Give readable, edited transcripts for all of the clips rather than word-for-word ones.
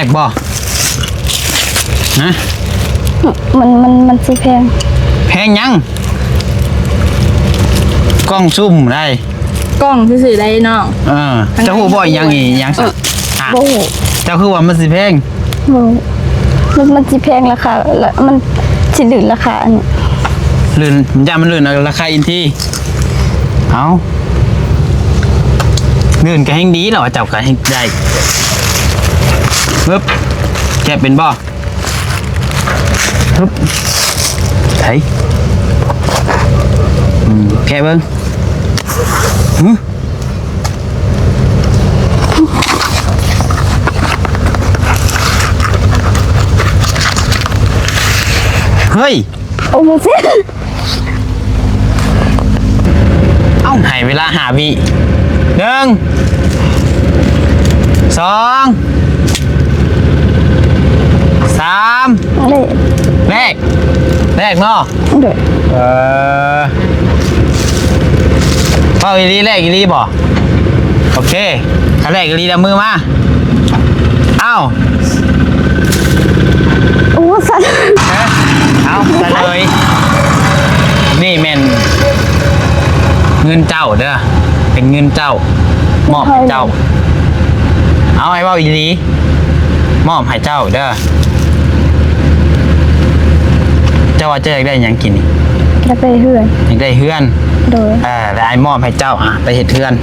กบ่นะมันสิแพงยังกล้องซุ่มได้กล้องซื่อๆได้น้องเจ้าฮู้บ่ยังอีหยังซะบ่เจ้าคือว่ามันสิแพงบ่มันสิแพงราคาแล้วมันสิลื่นราคาอันนี้ลื่นมันลื่นราคาอินทีเอาลื่นก็แฮงดีแล้วเจ้าก็แฮงได้ปึ๊บแกเป็นบ่ปึ๊บไถแกเบิ่งเฮ้ยโอ้โหเส้นให้เวลาหาวิ1 2 3แรกเนาะเป้าอีลีแรกอีลีบ่โอเคถ้าแรกอีลีเอามือมาเอ้าโอ้สั่นเอาซะเลยนี่แม่นเงินเจ้าเด้อเป็นเงินเจ้ามอบให้เจ้าเอาให้เว้าอีหลีมอบให้เจ้าเด้อเจ้าว่าจะอยากได้หยังกินนี่อยากได้เฮือนอยากได้เฮือนโดยแล้วไอ้มอบให้เจ้าไปเฮ็ดเฮือน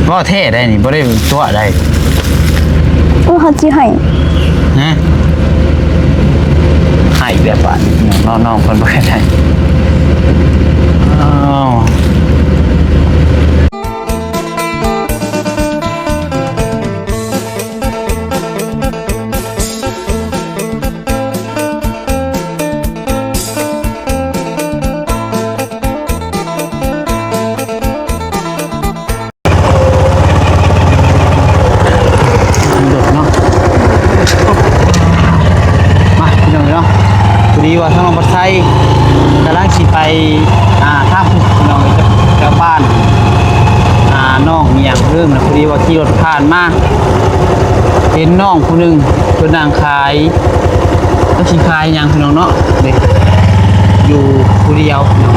บ่เท่ได้นี่บ่ได้ตัวได้เขาสิให้ฮะให้แบบว่าน้องๆเพิ่นบ่ได้อ้าวดีว่าทางปัตไทยกำลังสิไปท่าหุบน้องจะบ้านน้องมีอย่างเรื่องนะพอดีว่าขี่รถผ่านมาเห็นน้องคนหนึ่งตัวนางขายก็ชี้ขายอย่างพี่น้องเนาะเด็กอยู่ผู้เดียวน้อง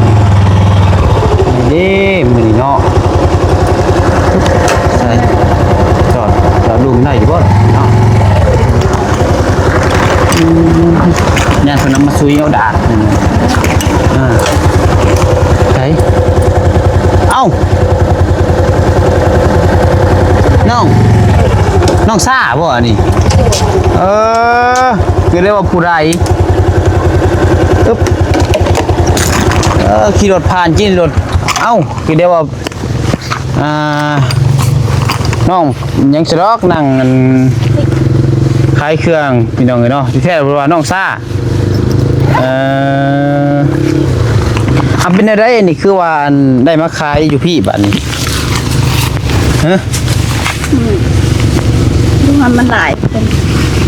นี่มือนี่เนาะใช่จอดลุมได้อยู่บ่เนาะญาติคนนั้นมาซุยเอาดาดใช่เอ้าน้องซ่าบ่นี่คือเรียกว่าผู้ใดขี่รถผ่านจิ้นรถเอ้าคือเรียกว่าน้องยังสะดอกนั่งขายเครื่องพี่น้องเนาะที่แท้ว่าน้องซ่าเป็นอะไรนี่คือว่าได้มาขายอยู่พี่บัดนี้ฮะมันหลายคน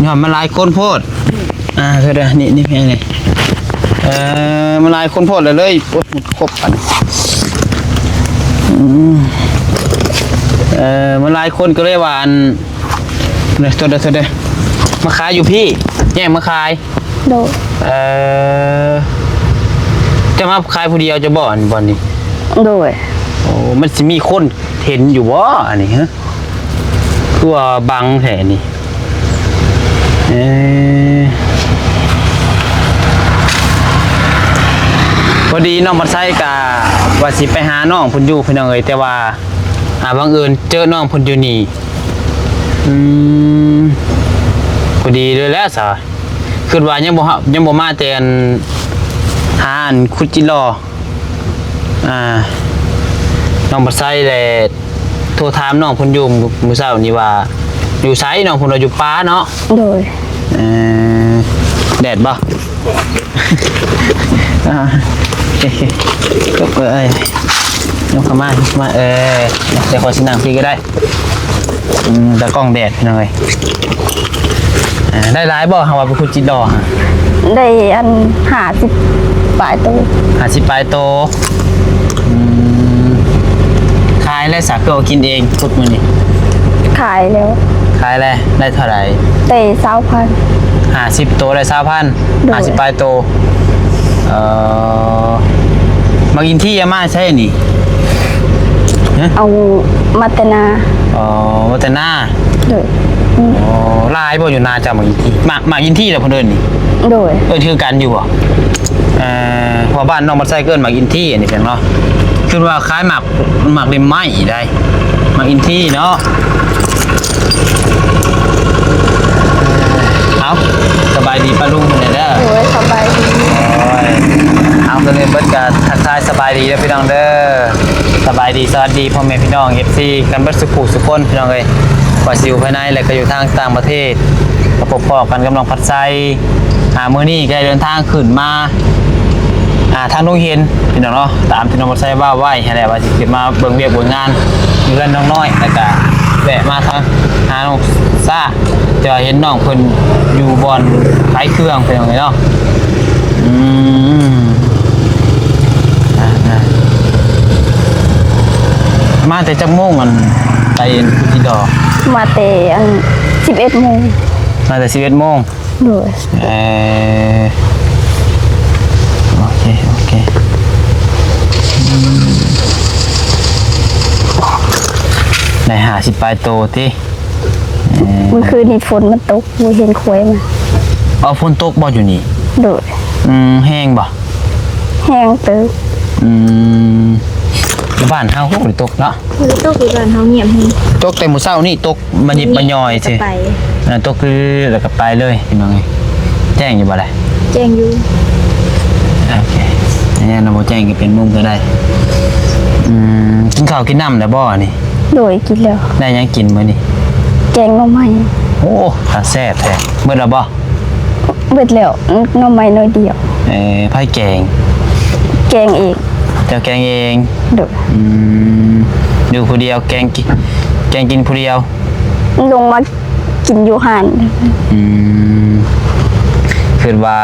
ย้อนมันหลายคนโพดคือเด้อนี่เพียงนี่มันหลายคนโพดเลยปวดหมดครบกันมันหลายคนก็เลยว่าเนี่ยตัวเด้อมาขายอยู่พี่แย่งมาขายโดจะมาขายผู้เดียวจะบ่อนนี่โดยโอ้มันสิมีคนเห็นอยู่บ่อันนี้ฮะคือว่าบังแท้นี่พอดีน้องมาใส่กะว่าสิไปหาน้องพุ่นอยู่พี่น้องเอ้ยแต่ว่าบังเอิญเจอน้องพุ่นอยู่นี่พอดีเลยแล้วสะคือว่ายังบ่มาแต่หาคุจิรอน้องมาใส่เลยโทรถามน้องพุ่นอยู่มื้อเช้านี่ว่าอยู่ไสน้องพุ่นอยู่ป้าเนาะโดยแดดบ่ก็ยกเข้ามาเดี๋ยวขอสินั่งพี่ก็ได้แต่กล้องแดดหน่อยได้หลายบ่เฮาว่าเป็นคุณจิตดอได้50 ปลายโต50 ปลายโตขาย แล้วสักก็กินเองทุกมื้อนี่ ขายแล้ว ขายแล้วได้เท่าไหร่ เตะ20,000 50ตัวได้ โด 20,000 ย 50ปลายโตมากินที่ยามาใช่นี่ฮะ เอามาแตนา วัฒนา โดย ลายบ่อยู่นาจะมากินที่มากินที่แล้วเพิ่นเอิ้นนี่ โดย คือกันอยู่บ่พอบ้านน้องมันใส่เกินมากินที่อันนี้เพียงเนาะคือว่าคล้ายหมักริมไม้ได้มากินที่เนาะเอาสบายดีป้าลุงเพิ่นเด้อ โดยสบายดี เอาก็เลยเบิดกันทักทายสบายดีนะพี่น้องเด้อสบายดีสวัสดีพ่อแม่พี่น้อง FC กันเบิดสุขุสุขคนพี่น้องเอ้ยว่าสิอยู่ภายในและก็อยู่ทางต่างประเทศก็พบพอกันกำลังพัดไซมื้อนี้ก็ได้เดินทางขึ้นมาทางดงเห็นพี่น้องเนาะตามที่น้องพัดไซว่าไว้ให้แหละว่าสิขึ้นมาเบิ่งเวียกเบิ่งงานอยู่กันน้องน้อยแล้วก็แวะมาทางหาน้องซ่าจะเห็นน้องเพิ่นอยู่บ่อนขายเครื่องพี่น้องเอ้ยเนาะมาแต่จักโมงมันไปพุทธิดอก มาเตะอัน11 โมง มาแต่11 โมง โดย โอเคใน50ปลายโตที่ เมื่อคืนนี้ฝนมันตกบ่เห็นขวยมัน เอาฝนตกบ่อยู่นี่ โดย แห้งบ่ แห้งเติบ บ้านเฮาก็บ่ได้ตกเนาะ คือตกอยู่บ้านเฮาเงียบให้ ตกแต่มื้อเช้านี่ตกมันยิบมันย่อยสิ ไป ตกคือแล้วก็ไปเลยพี่น้องแจ้งอยู่บ่ได้ แจ้งอยู่ โอเคอันนี้เราบ่แจ้งก็เป็นมุมก็ได้กินข้าวกินน้ำแล้วบ่นี่ โดยกินแล้ว ได้หยังกินมื้อนี้ แกงหน่อไม้ โอ้ถ้าแซ่บแท้เบิดแล้วบ่ เบิดแล้วหน่อไม้น้อยเดียว ไผ่แกง แกงเอง เจ้าแกงเอง โดย อยู่ผู้เดียวแกงกินผู้เดียว ลงมากินอยู่หาน คือว่า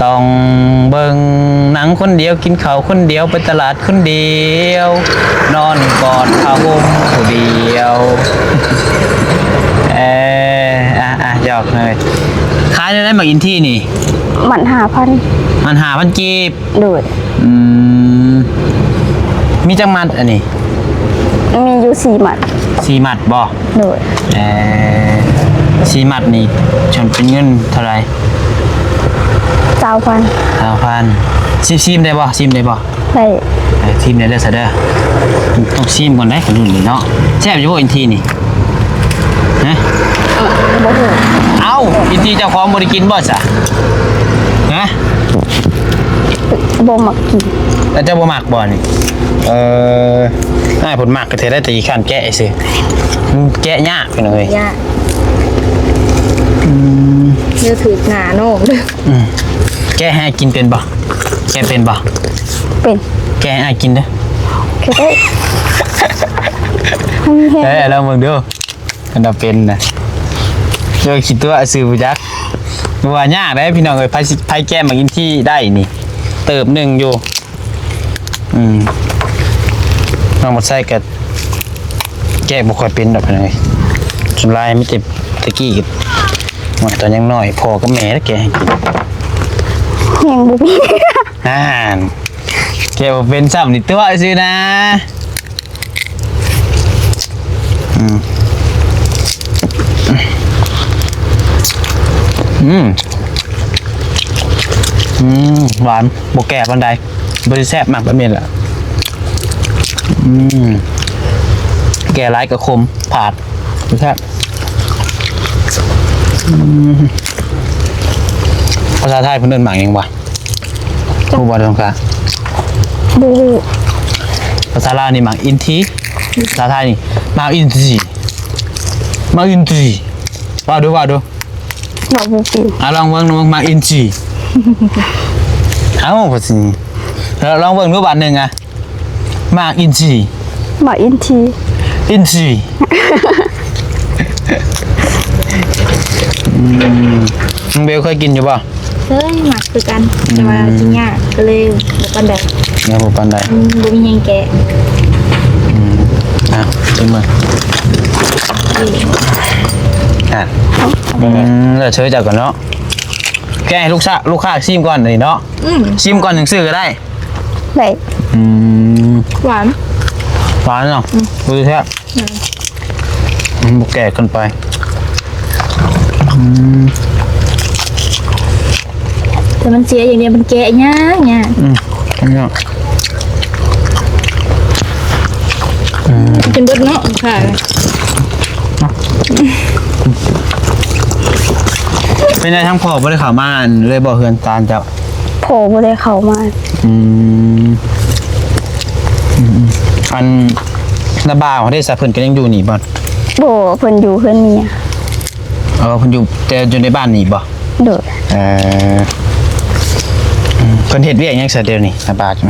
ต้องเบิ่งหนังคนเดียวกินข้าวคนเดียวไปตลาดคนเดียว นอนกอดผ้าห่มผู้เดียวหยอกเลยขายได้มาอินที่นี่ มัน5,000 มัน5,000กีบ โดย มีจังมัดอันนี้ มีอยู่4 หมัด 4 มัดบ่ โดย 4 มัดนี่ฉันเป็นเงินเท่าไหร่ 20,000 ซิมได้บ่ซิมได้บ่ ได้ ซิมได้เด้อซะเด้อต้องซิมก่อนได้คนรุ่นนี่เนาะแซ่บอยู่บ่อินทีนี่ฮะ บ่ฮู้ เอ้าอินทีเจ้าของบ่ได้กินบ่ซะฮะ บ่มักกิน แล้วเจ้าบ่มักบ่นี่ผลมักก็เทได้แต่อีขั้นแกะซื่อแกะยากไปหน่อย ยากเดี๋ยวถือหน้าโน่เด้อ แกะให้กินเป็นบ่แกะเป็นบ่ เป็น แกะให้กินเด้อ คือได้ให้แห้ง แล้วมึงดูมันจะเป็นนะเจอคิดตัวซื้อบ่จักว่ายากได้พี่น้องเอ้ยไผแก้มากินที่ได้นี่เติบหนึ่งอยู่น้องหมดไส้กับแก้บ่ค่อยเป็นดอกพี่น้องเอ้ยส่วนลายไม่ติดตะกี้กับตอนยังน้อยพ่อกับแม่แล้วแกให้กิน แห้งบ่มี แกบ่เป็นซ้ำนี่ตัวซื่อนะหวานบกแก่ปันใดบริแซ่บมากแบบนี้แหละแก่ร้ายกับคมผาดแซ่บภาษาไทยเพิ่นเดินหมากยังวะผู้บ่ตรงกลาง บ่รู้ ภาษาลาวนี่หมากอินทีภาษาไทยนี่หมากอินทีว่าดู บ่เป็น ลองเบิ่งหมากอินทีเอ้าพอสิแล้วลองเบิ่งดูบาทหนึ่งอะหมากอินที มาอินที น้องเบลเคยกินอยู่ป่ะ เฮ้ยหมักคือกันแต่ว่ากินยากก็เลยบ่ปานใด เนี่ยผมปันใด บ่มีหยังแกะ ชิมมาอ่ะเดี๋ยวเชิญจากก่อนเนาะแกให้ลูกค้าชิมก่อนเลยเนาะชิมก่อนถึงซื้อก็ได้ ได้ หวาน หวานเนาะดูแท้บุกแก่เกินไปแต่มันเสียอย่างเดียวมันแกะยากเนี่ย เนี่ย กินเบิดเนาะค่ะ เป็นไงทั้งพ่อไม่ได้ข่าวมาเลยบอกเฮือนตาลเจ้า โผล่บ่ได้เข้ามา อันนาบาวเขาได้สะเพิ่นก็ยังอยู่นี่บ่ บ่เพิ่นอยู่เพิ่นเมีย เพิ่นอยู่แต่อยู่ในบ้านนี่บ่ โดย เพิ่นเฮ็ดเวียกหยังซะเดี๋ยวนี้นาบาวจัง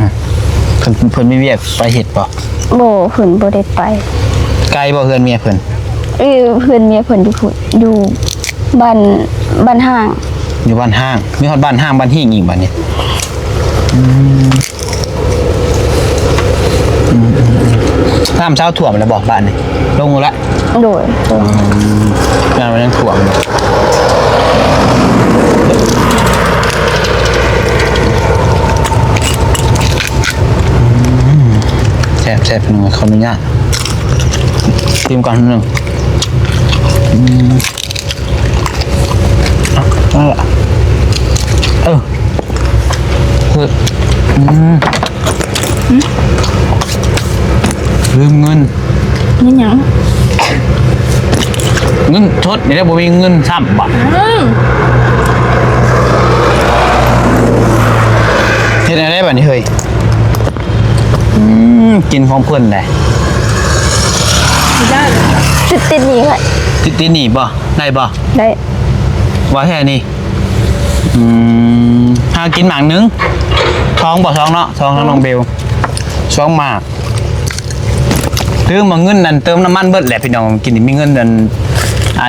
เพิ่นมีเวียกไปเฮ็ดบ่ บ่เพิ่นบ่ได้ไป ไกลบ่เฮือนเมียเพิ่น เพิ่นเมียเพิ่นอยู่พุ่นอยู่บ้านห้าง อยู่บ้านห้างมีฮอดบ้านห้างบ้านหิ้งอีกบัดนี้น้ำเช้าท่วมแล้วบ่บ้านนี่ลงแล้ว โดย งานมันยังถ่วงอยู่แซ่บๆหนึ่งขออนุญาตชิมก่อนหนึ่งนั่นแหละลืมเงิน นี่หยัง เงินทดนี่ได้บ่มีเงินซ้ำบ่เฮ็ดอะไรแบบนี้เฮ้ยกินของเพิ่นได้ ได้เลย ติดนี้ค่ะ ติหนีบ่ได้บ่ ได้ ว่าแค่นี้หากินหมากนึงท้องบ่ท้องเนาะท้องน้องเบลท้องหมากซื้อมาเงินนั่นเติมน้ำมันเบิดแหละพี่น้องกินมีเงินนั่น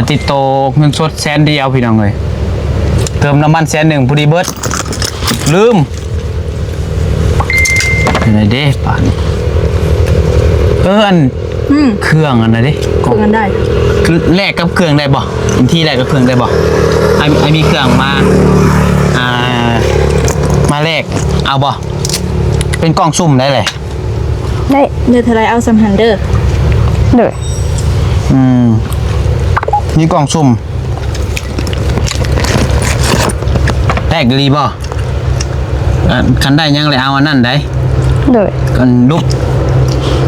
ติดโตเงินสด100,000พี่น้องเลยเติมน้ำมัน100,000พอดีเบิดลืมไหนเด้ป่านอันเครื่องอันไหนเด้ คุยกันได้ แลกกับเครื่องได้บ่ที่แลกกับเครื่องได้บ่ไอมีเครื่องมาแลกเอาบ่เป็นกล่องซุ่มได้เลย ได้ เดือดทลายเอาซัมฮันเดอร์ โดย นี่กล่องซุ่มแลกดีบ่คันได้ยังเลยเอาอันนั้นได้ โดย กันลุก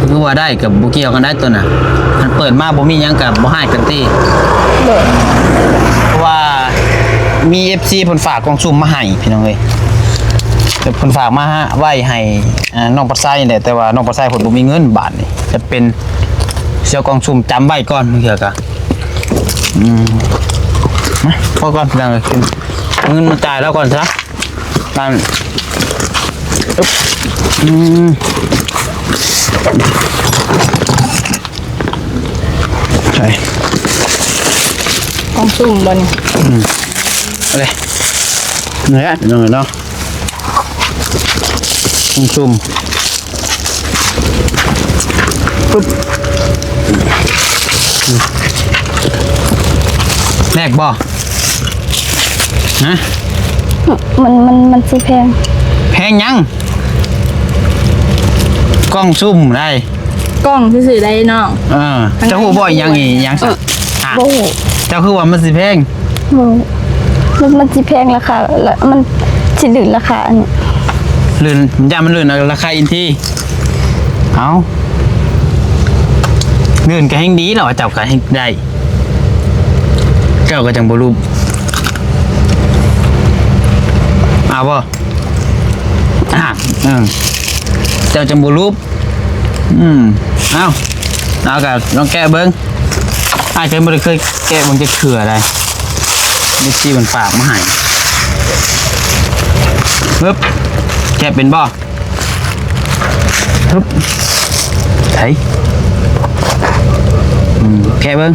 คือว่าได้กับบุเกี่ยวกันได้ตัวน่ะมันเปิดมาบ่มียังกับบ่ให้กันตี โดย เพราะว่ามี FC เพิ่นฝากกล่องซุ่มมาให้พี่น้องเอ้ยแต่เพิ่นฝากมาไว้ให้น้องปัดไส้นี่แหละแต่ว่าน้องปัดไส้เพิ่นบ่มีเงินบาทนี่จะเป็นเสี่ยวกล่องซุ่มจำไว้ก่อนมื้อเถื่อกะมาพอก่อนพี่น้องเอ้ยขึ้นเงินมาจ่ายแล้วก่อนซะนั่นใช่ ของซุ่มบน อะไรเนี่ยน้องเนาะซุ่มปุ๊บแรกบ่ฮะ มันสิแพง แพงยังกล้องซุ่มได้ กล้องที่สื่อได้น้อง เจ้าหูบ่อยยังอียังสัก บ่ฮู้ เจ้าคือว่ามันสิแพง บ่มันสิแพงราคาแล้วมันสิลื่นราคาอันนี้ ลื่นมันลื่นราคาอินที่เอาลื่นก็แห่งดีเหรอเจ้าก็แห่งได้เจ้าก็จังบ่รู้เอาบ่เจ้าจังบ่รู้เอากับลองแก้เบิ้งอาจจะไม่ได้เคยแก้เบิ้งจะเถื่ออะไรนี่ที่มันฝากมาให้ปึ๊บแก้เป็นบ่ปึ๊บไถแก้เบิ้ง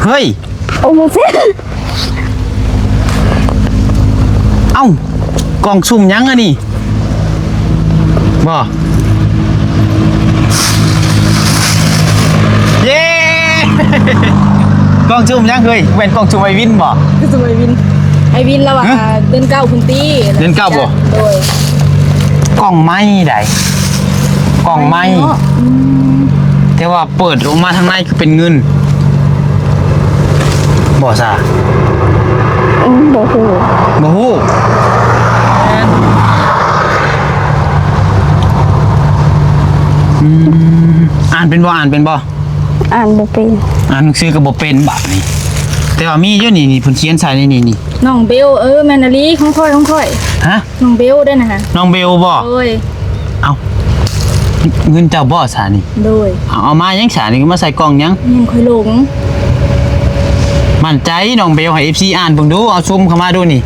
เฮ้ย โอ้โหเสีย เอ้ากล่องสุ่มยังอะนี่บ่เย้ กล่องสุ่มยังเฮ้ยเป็นกล่องสุ่มไอวินบ่ คือสมัยวินไอวินแล้วอ่ะเดือนเก้าคุณตี้ เดือนเก้าบ่ โดย กล่องไม้ได้กล่องไม้แต่ว่าเปิดออกมาทางในคือเป็นเงินบ่ซะ บ่ฮู้ บ่ฮู้อ่านเป็นบ่อ่านเป็นบ่ อ่านบ่เป็น อ่านหนังสือก็บ่เป็นบัดนี้แต่ว่ามีอยู่นี่เพิ่นเขียนใส่นี่ น้องเบลแมนนาลีของค่อย ฮะ น้องเบลได้นะฮะ น้องเบลบ่ โดย เอ้าเงินเจ้าบ่ซะนี่ โดย เอามายังซะนี่ก็มาใส่กล่องยัง ยังค่อยหลง มั่นใจน้องเบลให้ FC อ่านเบิ่งดูเอาซุ่มเข้ามาดูนี่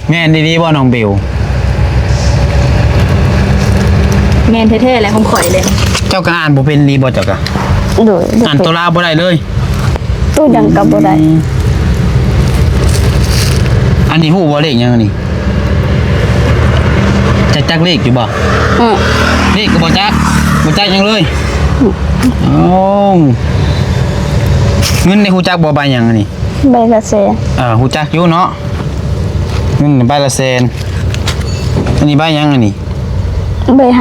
แม่นดีๆบ่น้องเบล แมนแท้ๆแหละของข่อยเลย เจ้าก็อ่านบ่เป็นดีบ่เจ้าก็ โดย อ่านตัวลาวบ่ได้เลย ตู้ยังก็บ่ได้ อันนี้ฮู้บ่เลขยังอันนี้จักเลขอยู่บ่ เลขก็บ่จักยังเลยโอ้เงินในฮู้จักบ่ใบหยังอันนี้ ใบละแสน ฮู้จักอยู่เนาะเงินใบละแสนอันนี้ใบหยังอันนี้ ใบ50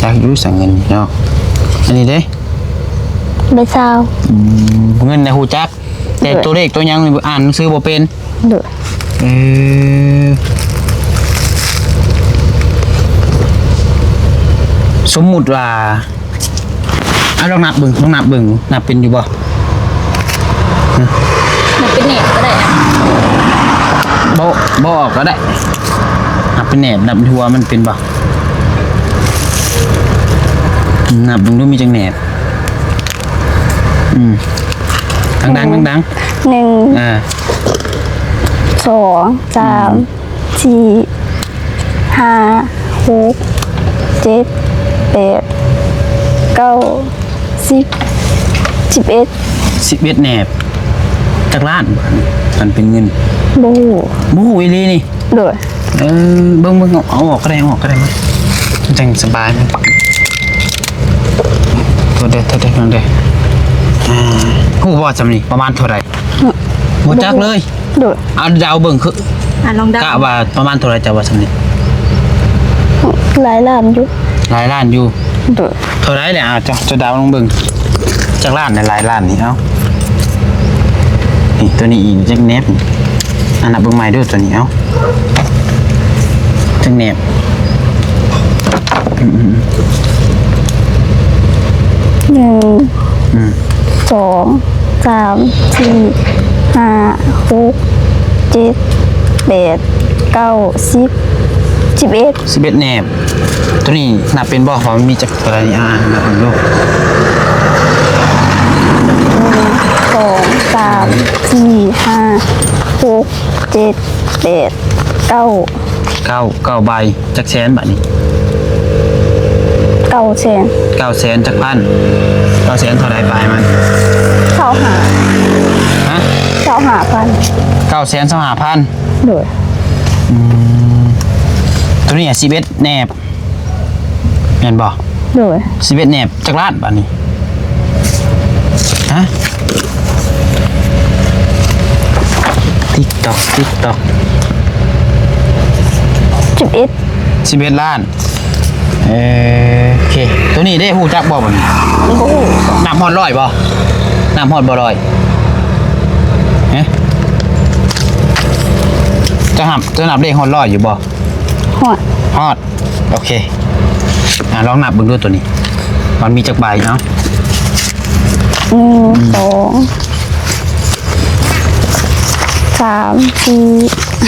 จักอยู่สั่งเงินเนาะอันนี้เด้ ใบ20เงินในฮู้จักแต่ตัวเลขตัวหยังนี่อ่านหนังสือบ่เป็น โดย สมมุติว่าลองนับเบิ่งนับเป็นอยู่บ่ มันเป็นเน็ตก็ได้อะ บ่ออกก็ได้นับเป็นแหนบนับทัวมันเป็นบ่นับเบิ่งดูมีจังแหนบดัง 1 2 3 4 5 6 7 8 9 10 11 11แหนบจากล้านมันเป็นเงิน บ่ฮู้ บ่ฮู้อีหลีนี่ โดย เบิ่งเอาออกก็ได้มั้ยจังสบายมันตัวเด็ดนั่นเด้ฮู้บ่จำนี่ประมาณเท่าไหร่บ่จักเลย โดย เอาดาวเบิ่งคือ ลองดั กะว่าประมาณเท่าไหร่จะว่าจำนี่ หลายล้านอยู่ หลายล้านอยู่ โดย เท่าไหร่เนี่ยจะดาวลองเบิ่งจากล้านในหลายล้านนี่เอ้านี่ตัวนี้อีกจักแหนบอันนับเบิ่งใหม่ด้วยตัวนี้เอ้าจักแหนบ 1 2 3 4 5 6 7 8 9 10 11 11แหนบตัวนี้นับเป็นบ่เพราะมันมีจักอะไรนี่นับเบิ่งดู 2 3 4 5 6 7 8 9 9ใบจักแสนบาทนี่ 9แสน 9แสนจักพัน9แสนเท่าไรปลายมัน 25 ฮะ 25,000 9แสน25,000 โดย ตัวนี้11แหนบแม่นบ่ โดย 11แหนบจักล้านบาทนี่ฮะ TikTok 11 11ล้านโอเคตัวนี้ได้ฮู้จักบ่บ่นี่ บ่ฮู้ นับฮอด100บ่นับฮอดบ่100เอ๊ะจะนับเลขฮอด100อยู่บ่ ฮอด ฮอดโอเคลองนับเบิ่งดูตัวนี้มันมีจักใบเนาะ 1 2 3 4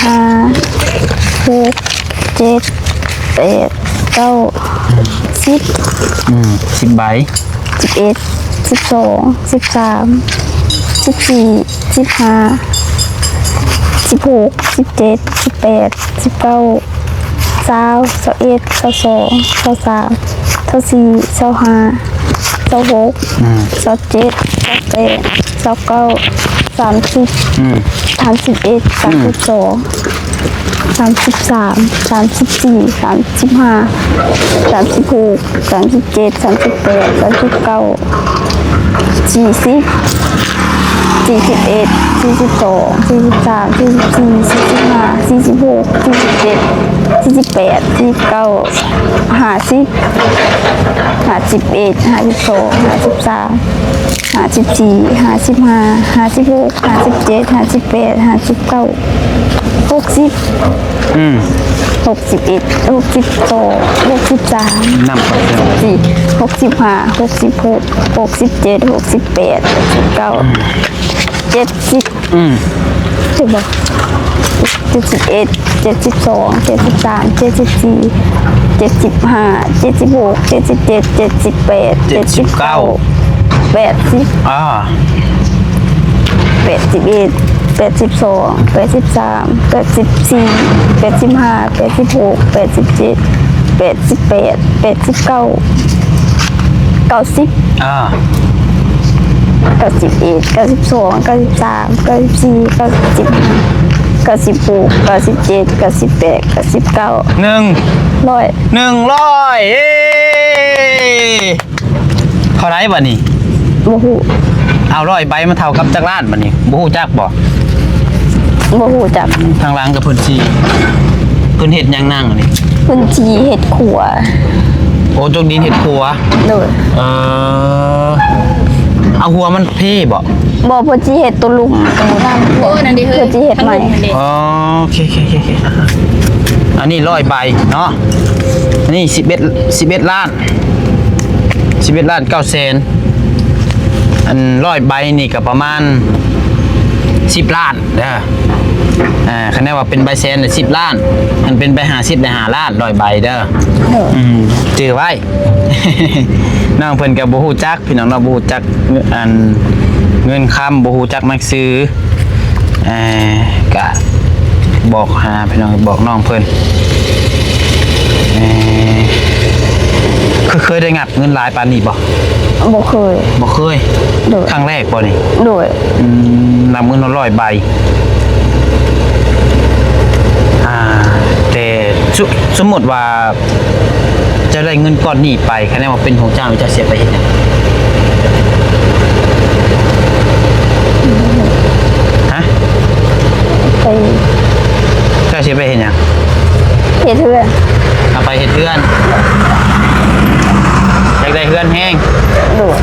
5 6 7 8 9 10 10ใบ 11 12 13 14 15 16 17 18 19 20 21 22 23 24 25 26 27 28 29 30 31 32 33 34 35 36 37 38 39 40 41 42 43 44 45 46 47 48 49 50 51 52 53 54 55 56 57 58 59 60 อืม 61 62 63 นำก่อนเถอะ 64 65 66 67 68 69 70 อืม ถึงบอก71 72 73 74 75 76 77 78 79 80 อ่า 81 82 83 84 85 86 87 88 89 90 อ่า 91 92 93 94 95 96 97 98 99 หนึ่ง ร้อย 100เอ้เท่าไรบ่นี่ โมหู เอา100ใบมาเท่ากับจักรล้านบ่นี่บ่ฮู้จักบ่ โมหูจัก ทางหลังกับเพิ่นสิเพิ่นเฮ็ดหยังนั่งอันนี้ พื้นที่เห็ดขัว โอ้จกดินเฮ็ดครัว โดย เออเอาหัวมันเพ่บ่ บ่พื้นที่เห็ดตัวลุมตรงนั้น โอ้นั่นดิเฮ้ย พื้นที่เห็ดใหม่ นั่นดิ อ๋อโอเคอันนี้100ใบเนาะอันนี้11ล้าน11ล้าน9แสนอัน100ใบนี่ก็ประมาณ10ล้านเด้อคะแนนว่าเป็นใบแสนน่ะ10ล้านมันเป็นใบ50ได้5ล้าน100ใบเด้อ โดย จือไว้ น้องเพิ่นกับบ่ฮู้จักพี่น้องเราบ่ฮู้จักอันเงินคำบ่ฮู้จักมักซื้อก็บอกหาพี่น้องบอกน้องเพิ่นเคยได้งัดเงินหลายปานนี้บ่ บ่เคย บ่เคย โดย ครั้งแรกบ่นี่ โดย นำเงิน100ใบแต่สมมุติว่าจะได้เงินก้อนนี้ไปคะแนนว่าเป็นของเจ้าจะเสียไปเฮ็ดหยังฮะ ไป เจ้าเสียไปเฮ็ดหยัง เห็ดเถื่อน เอาไปเฮ็ดเฮือนอยากได้เฮือนแห้ง โดย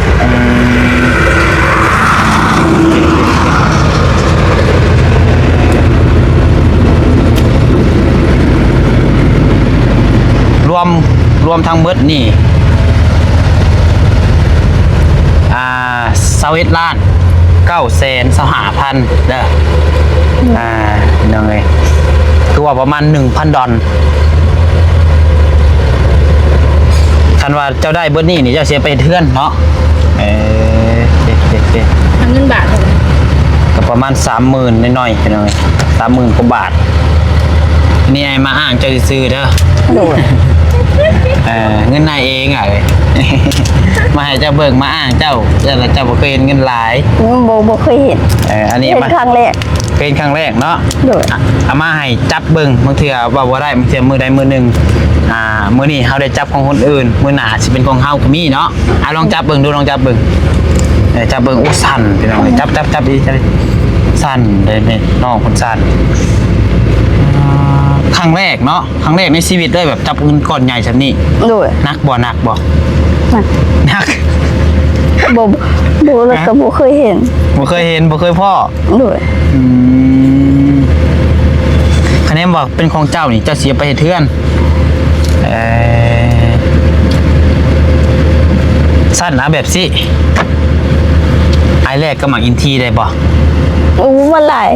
รวมทั้งเบิดนี่21ล้าน9แสน25,000เด้อน้องเอ้ยคือว่าประมาณ 1,000 ดอลคันว่าเจ้าได้เบิดนี่เจ้าเสียไปเทือนเนาะเด็ด ทางเงินบาทเท่าไหร่ ก็ประมาณ 30,000น้อยๆพี่น้องเอ้ย30,000กว่าบาทนี่ไอ้มาอ้างเจ้าซื้อเด้อ โดย เงินนายเองอ่ะเอ้ย มาให้เจ้าเบิกมาอ้างเจ้าบ่เคยเห็นเงินหลาย บ่เคยเห็น อันนี้ เห็น มา ครั้งแรก เป็นครั้งแรกเนาะ โดย เอามาให้จับเบิ่งบางเทื่อว่าบ่ได้บางเทื่อมือใดมือหนึ่งมื้อนี้เฮาได้จับของคนอื่นมื้อหน้าสิเป็นของเฮาก็มีเนาะลองจับเบิ่งดูลองจับเบิ่งจับเบิ่งโอ้สั่นพี่น้องเอ้ยจับอีกสั่นเลยแม่น้องคนสั่นครั้งแรกเนาะครั้งแรกในชีวิตเลยแบบจับเงินก้อนใหญ่แบบนี้ โดย หนักบ่ มัน หนัก บ่แล้วก็บ่เคยเห็น บ่เคยเห็นบ่เคยพ่อ โดย คะแนนบอกเป็นของเจ้านี่เจ้าเสียไปเฮ็ดเทือนสั้นนะแบบสิไอแรกก็หมักอินทีได้บ่ โอ้มันหลาย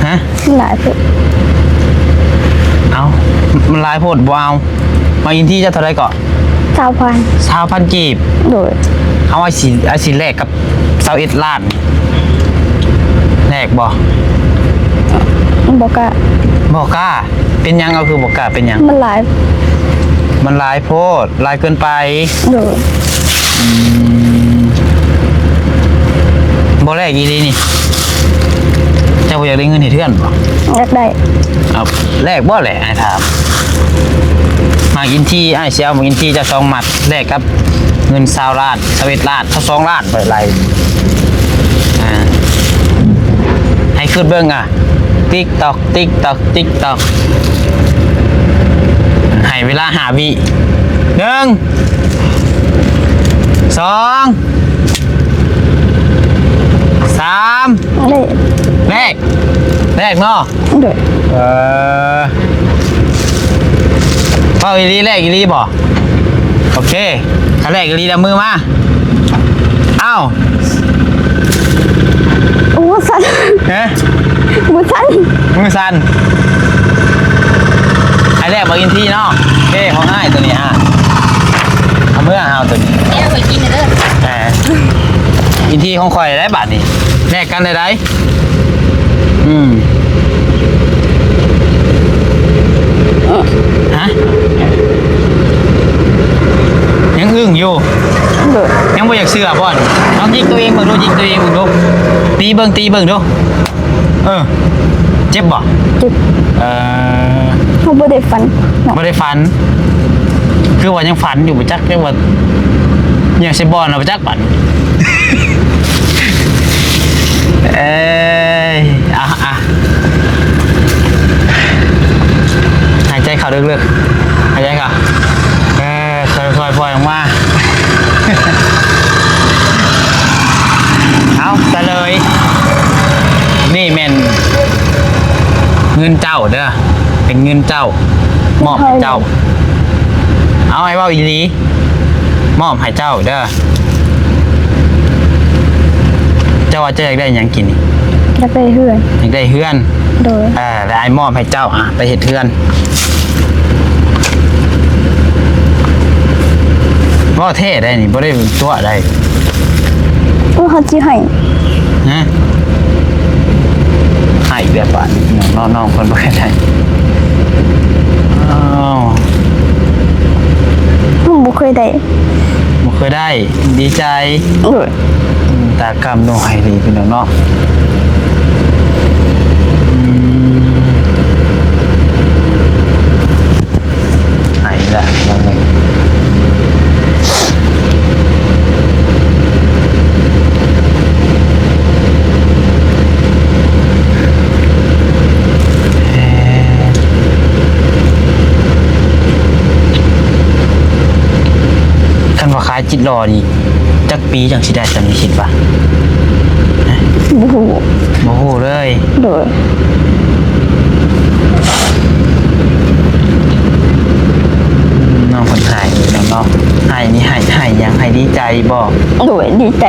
ฮะ มันหลายเพิ่น เอามันหลายโพดบ่เอาหมักอินทีจะเท่าไรก่อน 9,000 20,000กีบ โดย เอาไอ้สิแรกกับ21ล้านแรกบ่ บ่กล้า บ่กล้าเป็นหยังเอาคือบ่กล้าเป็นหยัง มันหลาย มันหลายโพดหลายเกินไป โดย บ่แรกอีหลีนี่เจ้าบ่อยาก ากได้เงินเฮ็ดเทือนบ่ อยากได้ เอาแลกบ่แหละไอ้ถามมากินที่ไอ้เสียวมากินที่จะ2 มัดแลกกับเงิน20 ล้าน21 ล้านเท่า2 ล้านไปไรให้ขึ้นเบิ่งอ่ะ TikTok TikTok TikTok ให้เวลา5 วิ1 2 3 ได้ แรกเนาะ โดย เป้าอีลีแรกอีลีบ่โอเคถ้าแรกอีลีดำมือมาเอ้า โอ้สั่น ฮะ มือสั่น มือสั่นไอ้แรกบอกอินทีเนาะโอเคของง่ายตัวนี้เอาเมื่อเอาตัวนี้ แก้วไปกินเด้อ อินทีของคอยได้บาทนี่แลกกันได้ฮะยังอึ้งอยู่ โดย ยังไม่อยากเชื่อพ่อนน้องยิงตัวเองเบิ่งดูยิงตัวเองเบิ่งดูตีเบิ่งดูเจ็บบ่ เจ็บเขาบ่ได้ฟันเนาะ ไม่ได้ฝันคือว่ายังฝันอยู่บ่จักเรียกว่ายังสิบอลเอาบ่จักปัน หายใจเข้าลึกๆหายใจเข้าค่อยๆปล่อยออกมา เอาไปเลย นี่แม่นเงินเจ้าเด้อเป็นเงินเจ้ามอบให้เจ้า เอาให้เว้าอีหลีมอบให้เจ้าเด้อเจ้าว่าเจ้าอยากได้หยังกินนี่ อยากได้เฮือน อยากได้เฮือน โดย แล้วไอ้มอบให้เจ้าไปเฮ็ดเฮือนบ่เท่ได้นี่บ่ได้ตัวได้ โอ้เขาสิให้ ฮะให้แบบว่าน้องคนบ่เคยได้อ้าว ผมบ่เคยได้ บ่เคยได้ดีใจ โดย ตากรรมหน่อยดีพี่น้องเนาะไอ้ละน้องหนึ่งคันว่าขายจิตรอนี่จักปีจังสิได้จำมีคิดป่ะ บ่ฮู้ โมโหเลย โดย น้องคนหายน้องเนาะหายนี่หายยังหายดีใจบอก โดยดีใจ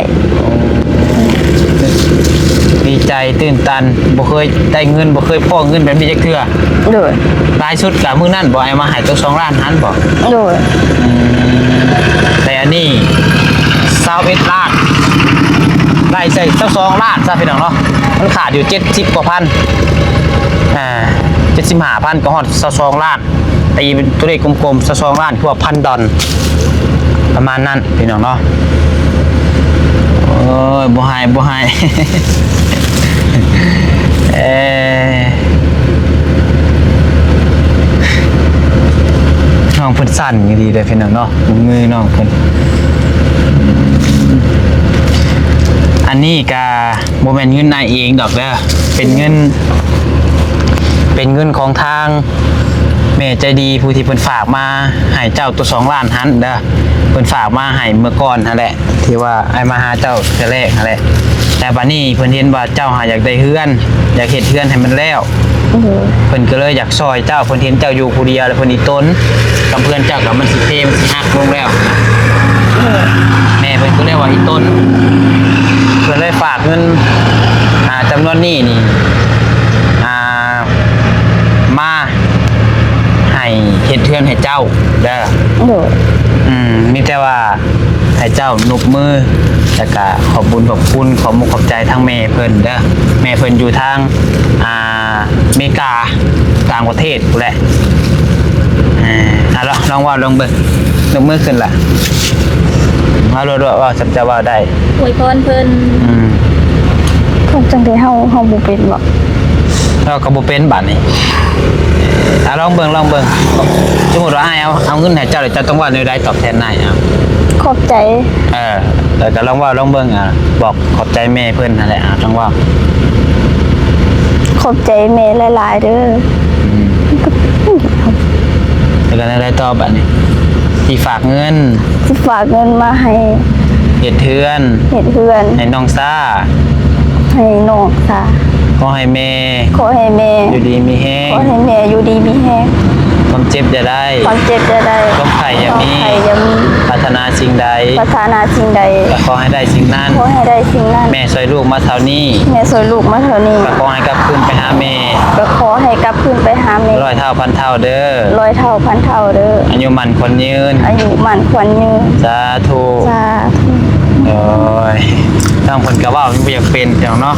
ดีใจตื่นตันบ่เคยได้เงินบ่เคยพ่อเงินแบบนี้จักเทื่อ โดย ลายชุดกับมือนั่นบ่ไอ้มาหายตัว2 ล้านหันบ่ โดย แต่อันนี้21 ล้านได้ใส่22 ล้านซะพี่น้องเนาะมันขาดอยู่70 กว่าพัน75,000ก็ฮอด22 ล้านตีเป็นตัวเลขกลมๆ22 ล้านคือว่า$1,000ประมาณนั้นพี่น้องเนาะโอ้ยบ่หาย น้องเพิ่นสั่นอยู่ดีเลยพี่น้องเนาะมือน้องเพิ่นอันนี้ก็บ่แม่นเงินนายเองดอกเด้อเป็นเงินของทางแม่ใจดีผู้ที่เพิ่นฝากมาให้เจ้าตัว2 ล้านหันเด้อเพิ่นฝากมาให้เมื่อก่อนนั่นแหละที่ว่าไอ้มาหาเจ้าแต่แรกนั่นแหละแต่บัดนี้เพิ่นเห็นว่าเจ้าหาอยากได้เฮือนอยากเฮ็ดเฮือนให้มันแล้ว โดย เพิ่นก็เลยอยากซอยเจ้าเพิ่นเห็นเจ้าอยู่ผู้เดียวแล้วเพิ่นอีต้นกับเพื่อนเจ้ากับมันสิเทมันสิหักลงแล้วแม่เพิ่นก็เลยว่าอีต้นเพิ่นเลยฝากเงินจำนวนนี้นี่มาให้เฮ็ดเทือนให้เจ้าเด้อ โดย มีแต่ว่าให้เจ้านุบมือแล้วก็ขอบคุณขอบมุกขอบใจทางแม่เพิ่นเด้อแม่เพิ่นอยู่ทางอเมริกาต่างประเทศพู้นแหละลองว่าลองเบิ่งนุบมือขึ้นล่ะมาโลดว่าจะว่าได้ อวยพรเพิ่น ผมจังได้เฮาบ่เป็นบ่ เราก็บ่เป็นบัดนี้ลองเบิ่งสมมุติว่าอ้ายเอาเงินให้เจ้าเดี๋ยวเจ้าต้องว่าในใดตอบแทนนายเอา ขอบใจ แล้วก็ลองเบิ่งบอกขอบใจแม่เพิ่นนั่นแหละลองว่า ขอบใจแม่หลายๆเด้อ แล้วก็ได้ตอบบัดนี้ที่ฝากเงิน ที่ฝากเงินมาให้ เฮ็ดเทือน เฮ็ดเพื่อน ให้น้องซ่า ให้น้องค่ะ ขอให้แม่ ขอให้แม่ อยู่ดีมีแฮง ขอให้แม่อยู่ดีมีแฮง ความเจ็บจะได้ ความเจ็บจะได้ ความไข่อย่ามี ความไข่อย่ามี ปรารถนาสิ่งใด ปรารถนาสิ่งใด ก็ขอให้ได้สิ่งนั้น ขอให้ได้สิ่งนั้น แม่ช่วยลูกมาเท่านี้ แม่สวยลูกมาเท่านี้ ก็ขอให้กลับคืนไปหาแม่ ก็ขอให้กลับคืนไปหาแม่ ร้อยเท่าพันเท่าเด้อ ร้อยเท่าพันเท่าเด้อ อายุมันคนยืน อายุมั่นขวัญยืน สาธุ สาธุ โอ้ยต้องคนก็ว่ามันบ่อยากเป็นจังเนาะ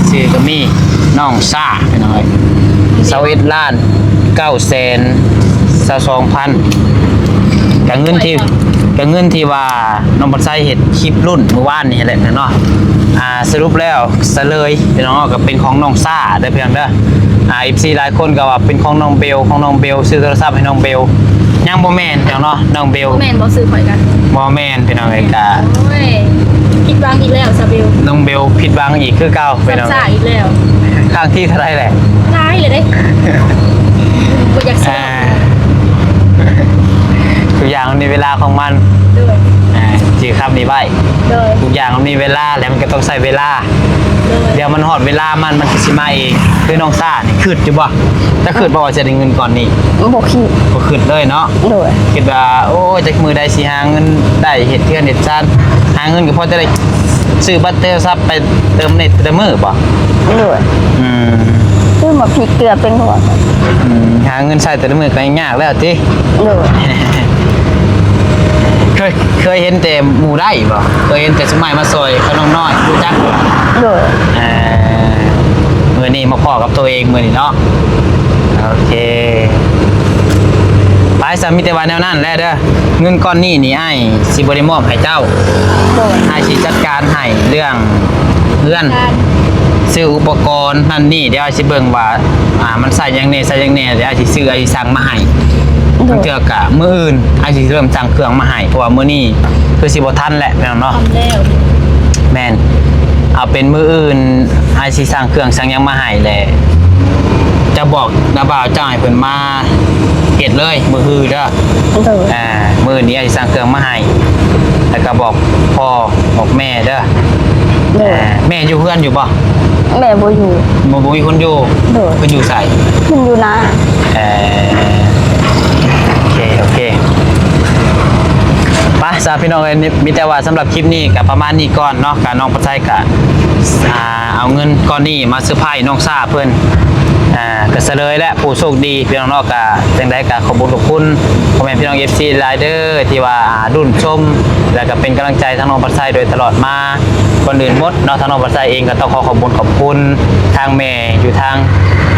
ชื่อก็มีน้องซ่าไปหน่อย21ล้าน9แสน22,000กับเงินที่ว่าน้องบันไซเฮ็ดคลิปรุ่นเมื่อวานนี่แหละเนาะสรุปแล้วซะเลยพี่น้องก็เป็นของน้องซ่าเด้อเพียงเด้อFC หลายคนก็ว่าเป็นของน้องเบลซื้อโทรศัพท์ให้น้องเบลยังบ่แม่นจังเนาะน้องเบล แม่นบ่ซื้อข่อยกัน บ่แม่นพี่น้องเอ้ยก็ โอ้ยผิดหวังอีกแล้วซาเบล น้องเบลผิดหวังอีกคือเก่าพี่น้อง ซ่าอีกแล้ว ครั้งที่เท่าไหร่แหละ ร้ายเลยเด้บ่อยากซื้อ ทุกอย่างมันมีเวลาของมัน ด้วย จือคำนี้ไว้ ด้วย ทุกอย่างมันมีเวลาแล้วมันก็ต้องใช้เวลา ด้วย เดี๋ยวมันหอดเวลามันก็สิมาเองคือน้องซ่านี่คืดอยู่บ่ถ้าคืดบ่ว่าจะได้เงินก่อนนี่ บ่คิด ก็คืดเลยเนาะ โดย คิดว่าโอ้ยจักมือได้สิหาเงินได้เฮ็ดเทือนเฮ็ดชาติหาเงินก็พอจะได้ซื้อบัตรเตอร์ซับไปเติมเน็ตเติมมือบ่ โดย อืม คือมาพริกเกลือเป็นหัว หาเงินใช้แต่ละมือก็ยากแล้วติ โดย เคยเห็นแต่หมู่ได้บ่เคยเห็นแต่สมัยมาซอยเขาน้องน้อยรู้จักบ่ โดย มื้อนี้มาพ่อกับตัวเองมื้อนี้เนาะโอเคไปซะมีแต่ว่าแนวนั้นแหละเด้อเงินก้อนนี้นี่อ้ายสิบ่ได้มอบให้เจ้า โดย อ้ายสิจัดการให้เรื่องเพื่อน การ ซื้ออุปกรณ์นั่นนี่เดี๋ยวอ้ายสิเบิ่งว่ามันใส่หยังแน่เดี๋ยวอ้ายสิซื้ออ้ายสิสั่งมาให้ โด บาง ย เทื่อกะมื้ออื่นอ้ายสิเริ่มสั่งเครื่องมาให้เพราะว่ามื้อนี้คือสิบ่ทันแหละแม่นเนาะ ทำแล้ว แม่นเอาเป็นมื้ออื่นอ้ายสิสั่งเครื่องสั่งหยังมาให้แหละจะบอกนาบ่าวเจ้าให้เพิ่นมาเฮ็ดเลยมื้อฮือเด้อ โดย มื้อนี้อ้ายสิสั่งเครื่องมาให้แล้วก็บอกพ่อบอกแม่เด้อ โดย แม่อยู่เพื่อนอยู่บ่ แม่บ่อยู่ บ่มีคนอยู่ โดย เพิ่นอยู่ไส มันอยู่นะ โอเคไปสาพี่น้องเอ้ยมีแต่ว่าสำหรับคลิปนี้กับประมาณนี้ก่อนเนาะกับน้องปัจจัยกับเอาเงินก้อนนี้มาซื้อไพ่น้องซ่าเพื่อนก็เสลยและผู้โชคดีพี่น้องเนาะกับจังได้กับขอบคุณพ่อแม่พี่น้อง FC ไลเดอร์ที่ว่ารุ่นชมแล้วก็เป็นกำลังใจทั้งน้องปัจจัยโดยตลอดมาคนอื่นหมดเนาะทางน้องปัจจัยเองก็ต้องขอขอบคุณทางแม่อยู่ทาง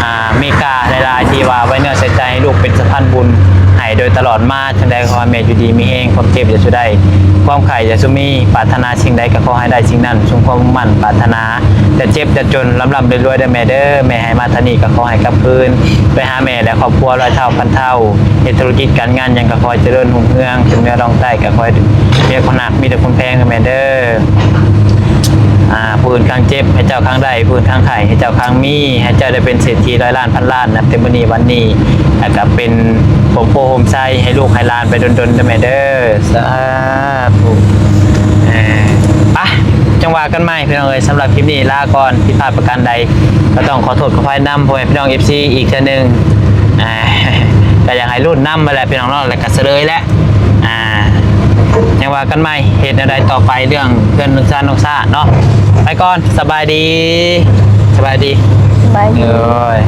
อเมริกาหลายๆที่ว่าไว้เนื้อใส่ใจให้ลูกเป็นสะพานบุญให้โดยตลอดมาจังได้ขอให้แม่อยู่ดีมีเองความเจ็บอย่าสุดได้ความไข่อย่าสุมีปรารถนาสิ่งใดก็ขอให้ได้สิ่งนั้นสมความมุ่งมั่นปรารถนาจะเจ็บจะจนร่ำรวยได้แม่เด้อแม่ให้มาทานีก็ขอให้กลับคืนไปหาแม่และครอบครัวร้อยเท่าพันเท่าเฮ็ดธุรกิจการงานยังก็ขอให้เจริญรุ่งเรืองถึงเนื้อรองใต้ก็ขอให้มีคนหนักมีแต่คนแพงแม่เด้อผู้อื่นข้างเจ็บให้เจ้าข้างได้ผู้อื่นข้างไข่ให้เจ้าข้างมีให้เจ้าได้เป็นเศรษฐีร้อยล้านพันล้านนะเต็มวันนี้แล้วก็เป็นผมโปโฮมไซให้ลูกให้หลานไปดนๆเด้อแม่เด้อสาธุไปจังหวะกันใหม่พี่น้องเอ้ยสำหรับคลิปนี้ลาก่อนผิดพลาดประการใดก็ต้องขอโทษขออภัยนำพ่อแม่พี่น้อง FC อีกเช่นนึงก็อยากให้รุ่นนำมาแหละพี่น้องเนาะแล้วก็เสลยแล้วยังว่ากันใหม่เหตุใดต่อไปเรื่องเพื่อนนุชาน้องซ่าเนาะไปก่อนสบายดี ไปอยู่ เอ้ย